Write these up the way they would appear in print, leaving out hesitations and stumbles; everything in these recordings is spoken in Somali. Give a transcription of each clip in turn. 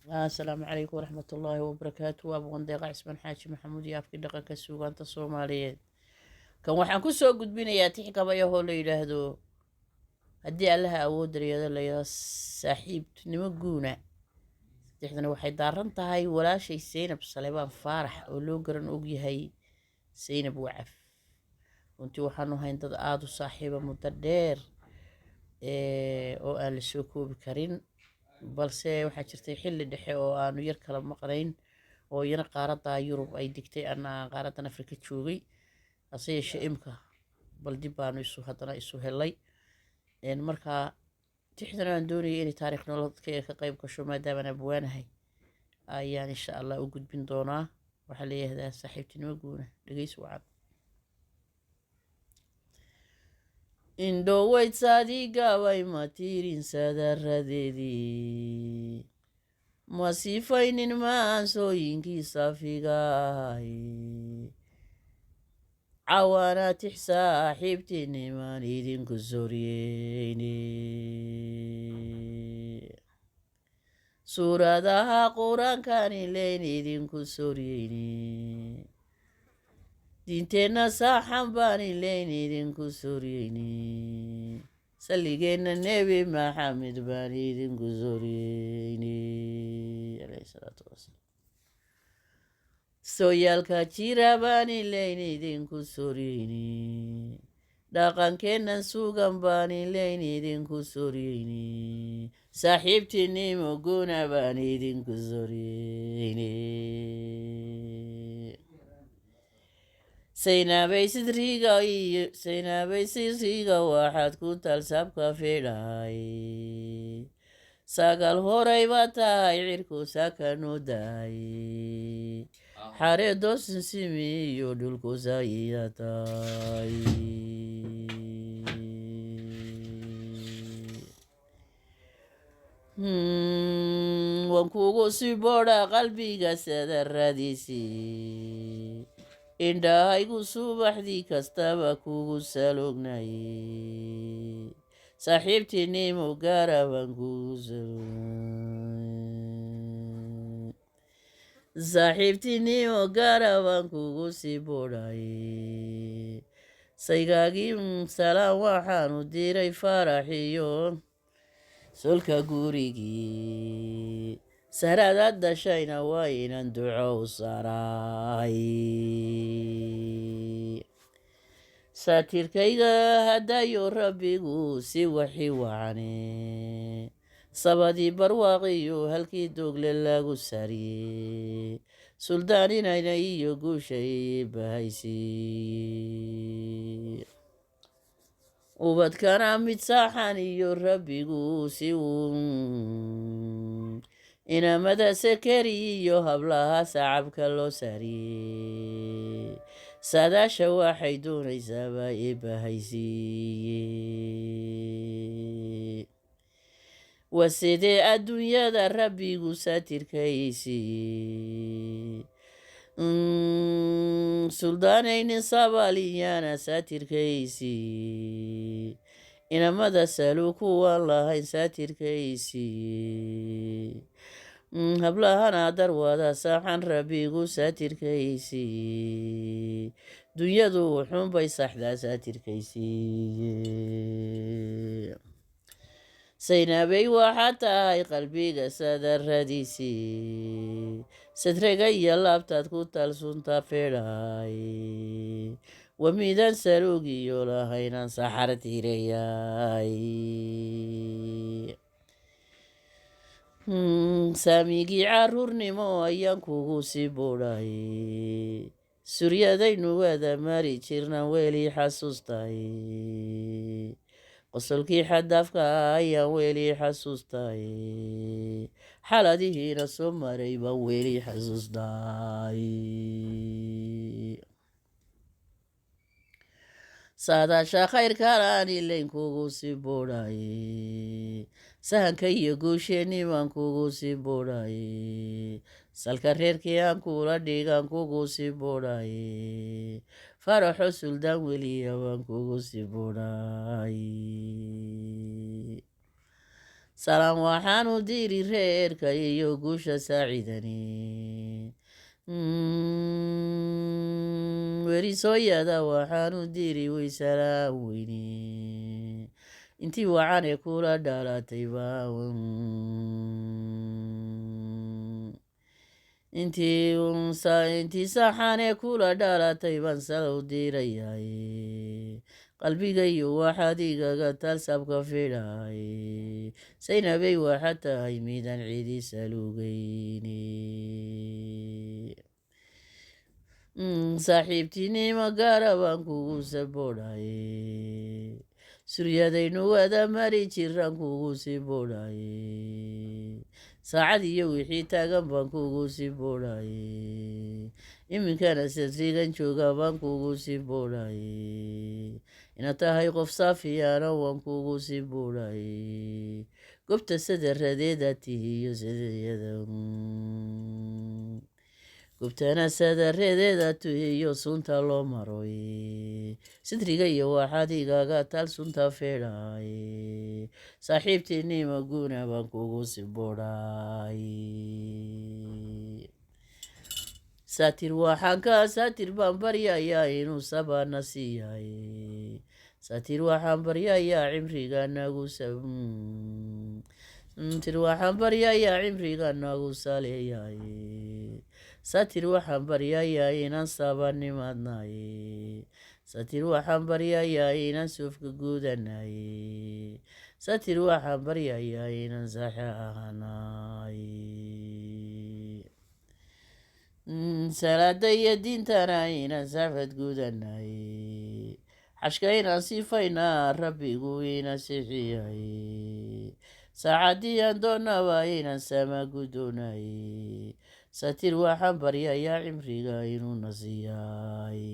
السلام عليكم ورحمة الله وبركاته. أبو غنديق عثمان حاجي محمود يافكي دقنka suugaanta Soomaaliyeed kan waxaan ku soo gudbinayaa tix gabayahoo la yidhaahdo haddii allaha awood daryado layaa saaxiibtinimo guuna. tixdani waxay daaran tahay walaashay Saynab Saleebaan Faarax oo loo garan og yahay Saynab Wacaf. runtii waxaanu hayn dad aada u saaxiiba muddo dheer oo aan la soo koobi karin, balse waxaa jirtay xilli dhexe oo aanu yar kala maqnayn oo iyana qaaradda Yurub ay digtay ana qaaraddan Afrika joogay. hase yeeshee imka bal dib baanu haddana isu helay. markaa tixdan aan doonayay inay taariikh nololeedkayga ka qayb gasho maadaamaan abwaanahay ayaan insha allah u gudbin doonaa. waxaa la yidhaahdaa saaxiibtinimo guuna. dhegeysi wacan. indhoweyd saadigaabay matiirin sadaradeedii ma sifaynin maansooyinkii safigaay cawaana tix saaxiibtinimaan idinku soryeyne suuradaha qur-aankan ileyn idinku soryeyne diinteenna saaxan baan ileyn idinku soryeyne salligeenna nebi maxamed baan idinku soryeyne alayhi salaatu wasalaam. sooyaalka jira baan ileyn idinku soryeyne dhaqankeennan sugan baan ileyn idinku soryeyne saaxiibtinimo guuna baan idinku soryeyne saynaabay sidriga waxaad ku talsaabka fidhay sagal horay baa tahay cirku sakanu daay xareedo sinsimi iyo dhulku sayiya tahay waan kugu sii boodha qalbiga sadaradiisii indhahaygu subaxdii kastaba kugu salognaye saaxiibtinimo gaara baan kugu saaxiibtinimo gaara baan kugu sii boodhaye saygaagii salaan waxaanu diray faraxiyo solka gurigii saradaad dhashayna waa inan duco u saray saatirkayga haddayo rabbigu si waxi wacane sabadii barwaaqiyo halkii dogle lagu sariye suldaaninayna iyo guushay bahaysi ubadkana mid saaxan iyo rabbigu si inamada sekeri iyo hablaha sacabka loo saariye saadaasha waxay doonaysaaba bahaysiiye waa sidee adduunyada rabbigu saatirkaysiiye suldaanaynin sabaliyana saatirkaysiiye inamada saluu kuwaan lahayn saatirkaysiiye hablahana darwada saaxan rabbigu saatirkaysiiye dunyadu wuxuunbay saxdaa saatirkaysiiye saynaabay waxaa tahay qalbiga sadaradiisii sadrega iyo laabtaad ku talsunta fedhay wa midaan saluugiyo lahaynaan saxar tirayay saamigii caruurnimo ayaan kugu sii boodhay suryadaynu wada mari jirnaan weli xasuustay qosolkii xadaafka ayaan weli xasuustay xaladihiina soo maray baan weli xasuustay saadaasha khayrkalaan ilayn kugu sii boodhay sahanka iyo guusheenni baan kugu sii boodhay salka reerkii aan kula dhigaan kugu sii boodhay faraxo suldaan weliya baan kugu sii boodhay salaam waxaan u diri reerka iyo guusha saacidani werisooyada waxaan u diri way salaam weyne intii wacane kula dhalatay intii saxane kula dhalatay baan salow dirayaye qalbigayo waxaad igaga talsabka fidhaye saynabay waxaad tahay midaan cidi salugayne saaxiibtinimo gaara baan kugu sabodhaye suryadaynu wada mari jiraan kugu sii bodhaye saacad iyo wixii taagan baan kugu sii bodhaye iminkana sadrigan jooga baan kugu sii bodhaye inaad tahay qof saafiyana waan kugu sii bodhaye gobta sadaradeeda tihiyo sadayada gubtana sadareedeeda tuhiyo sunta loo maroy sidriga iyo waxaad igaga taal sunta feedhaye saaxiibtinima guuna baan kugu sii bodhaye saatir waxaan ka saatir baan baryayaa inuu sabana siiyaye saatir waxaan baryayaa cimriga nagu saatir waxaan baryayaa cimriga nagu saleeyaye saatir waxaan baryayaa inaan sabanimadnaye saatir waxaan baryayaa inaan suufka guudanaye saatir waxaan baryayaa inaan saxe ahanaye salaada iyo diintana inaan saafad guudanaye xashka inaan sifaynaa rabbigu ina sixiyaye saacadii aan doonaba inaan sama gudoonaye saatir waxaan baryayaa cimriga inuu nasiyaye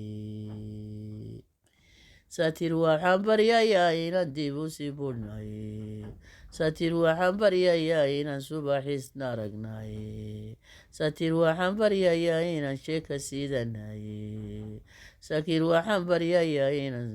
saatir waxaan baryayaa inaan dib u sii budhnaye saatir waxaan baryayaa inaan subaxiisna aragnaye saatir waxaan baryayaa inaan sheeka siidanaye saatir waxaan baryayaa inaan